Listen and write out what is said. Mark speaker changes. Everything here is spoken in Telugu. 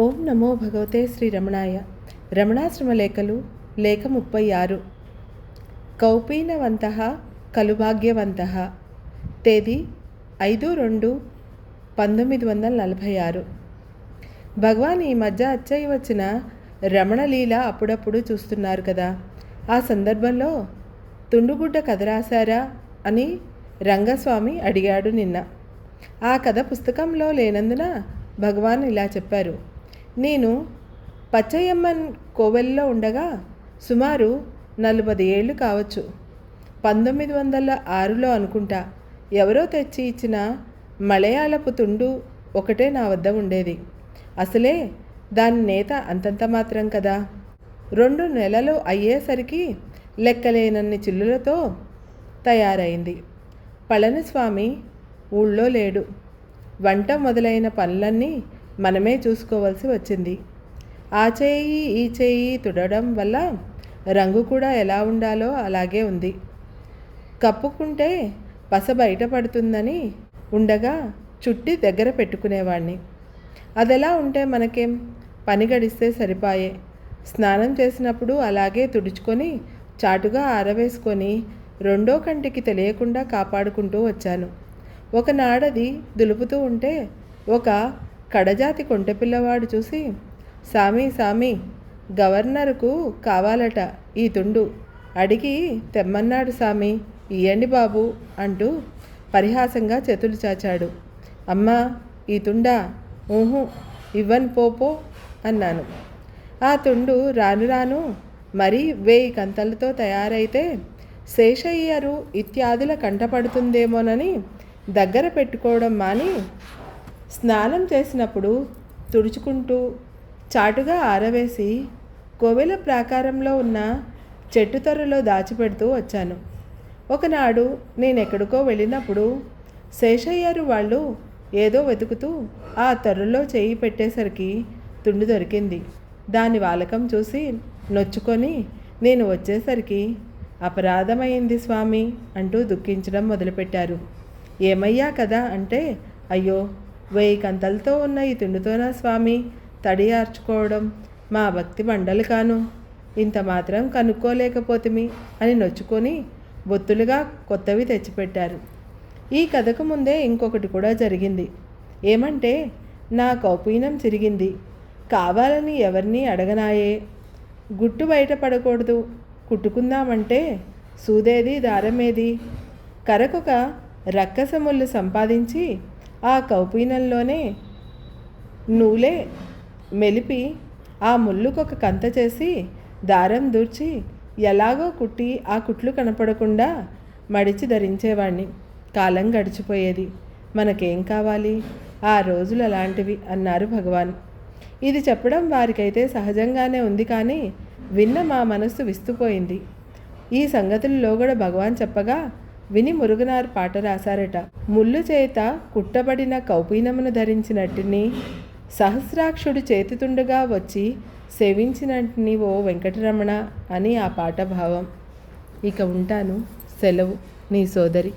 Speaker 1: ఓం నమో భగవతే శ్రీ రమణాయ. రమణాశ్రమ లేఖలు లేఖ 36. కౌపీనవంతః ఖలు భాగ్యవంతః. తేదీ 5/2/1946. భగవాన్ ఈ మధ్య అచ్చయి వచ్చిన రమణలీల అప్పుడప్పుడు చూస్తున్నారు కదా. ఆ సందర్భంలో తుండుగుడ్డ కథ రాశారా అని రంగస్వామి అడిగాడు నిన్న. ఆ కథ పుస్తకంలో లేనందున భగవాన్ ఇలా చెప్పారు. నేను పచ్చయ్యమ్మన్ కోవెల్లో ఉండగా సుమారు 40 ఏళ్ళు కావచ్చు. 1906లో అనుకుంటా ఎవరో తెచ్చి ఇచ్చిన మలయాళపు తుండు ఒకటే నా వద్ద ఉండేది. అసలే దాని నేత అంతంత మాత్రం కదా. 2 నెలలు అయ్యేసరికి లెక్కలేనన్ని చిల్లులతో తయారైంది. పళనిస్వామి ఊళ్ళో లేడు. వంట మొదలైన పనులన్నీ మనమే చూసుకోవాల్సి వచ్చింది. ఆ చేయి ఈ చేయి తుడవడం వల్ల రంగు కూడా ఎలా ఉండాలో అలాగే ఉంది. కప్పుకుంటే పస బయటపడుతుందని ఉండగా చుట్టి దగ్గర పెట్టుకునేవాణ్ణి. అదెలా ఉంటే మనకేం, పని గడిస్తే సరిపాయే. స్నానం చేసినప్పుడు అలాగే తుడుచుకొని చాటుగా ఆరవేసుకొని రెండో కంటికి తెలియకుండా కాపాడుకుంటూ వచ్చాను. ఒకనాడది దులుపుతూ ఉంటే ఒక కడజాతి కొంటెపిల్లవాడు చూసి, సామి గవర్నరుకు కావాలట ఈ తుండు, అడిగి తెమ్మన్నాడు సామి, ఇయ్యండి బాబు అంటూ పరిహాసంగా చేతులు చాచాడు. అమ్మా ఈ తుండా? ఊహు ఇవ్వను పోపో అన్నాను. ఆ తుండు రాను రాను మరీ 1000 కంతలతో తయారైతే శేషయ్యరు ఇత్యాదుల కంటపడుతుందేమోనని దగ్గర పెట్టుకోవడం మాని స్నానం చేసినప్పుడు తుడుచుకుంటూ చాటుగా ఆరవేసి కోవెల ప్రాకారంలో ఉన్న చెట్టు తొర్రలో దాచిపెడుతూ వచ్చాను. ఒకనాడు నేనెక్కడికో వెళ్ళినప్పుడు శేషయ్యరు వాళ్ళు ఏదో వెతుకుతూ ఆ తొర్రలో చేయి పెట్టేసరికి తుండు దొరికింది. దాని వాలకం చూసి నొచ్చుకొని నేను వచ్చేసరికి అపరాధమైంది స్వామి అంటూ దుఃఖించడం మొదలుపెట్టారు. ఏమయ్యా కదా అంటే, అయ్యో 1000 కంతలతో ఉన్న ఈ తుండుతోనా స్వామి తడియార్చుకోవడం, మా భక్తి మండలి కాను, ఇంత మాత్రం కనుక్కోలేకపోతిమి అని నొచ్చుకొని బొత్తులుగా కొత్తవి తెచ్చిపెట్టారు. ఈ కథకు ముందే ఇంకొకటి కూడా జరిగింది. ఏమంటే నా కౌపీనం చిరిగింది. కావాలని ఎవరిని అడగనాయే. గుట్టు బయటపడకూడదు. కుట్టుకుందామంటే సూదేది దారమేది. కరకొక రక్కస ముళ్ళు సంపాదించి ఆ కౌపీనంలోనే నూలే మెలిపి ఆ ముళ్ళుకొక కంత చేసి దారం దూర్చి ఎలాగో కుట్టి ఆ కుట్లు కనపడకుండా మడిచి ధరించేవాణ్ణి. కాలం గడిచిపోయేది. మనకేం కావాలి, ఆ రోజులు అలాంటివి అన్నారు భగవాన్. ఇది చెప్పడం వారికైతే సహజంగానే ఉంది, కానీ విన్న మా మనస్సు విస్తుపోయింది. ఈ సంగతుల్లో కూడా భగవాన్ చెప్పగా విని మురుగునారు పాట రాశారట. ముళ్ళు చేత కుట్టబడిన కౌపీనమును ధరించినట్టుని సహస్రాక్షుడు చేతితుండగా వచ్చి సేవించినట్టుని ఓ వెంకటరమణ అని ఆ పాట భావం. ఇక ఉంటాను. సెలవు. నీ సోదరి.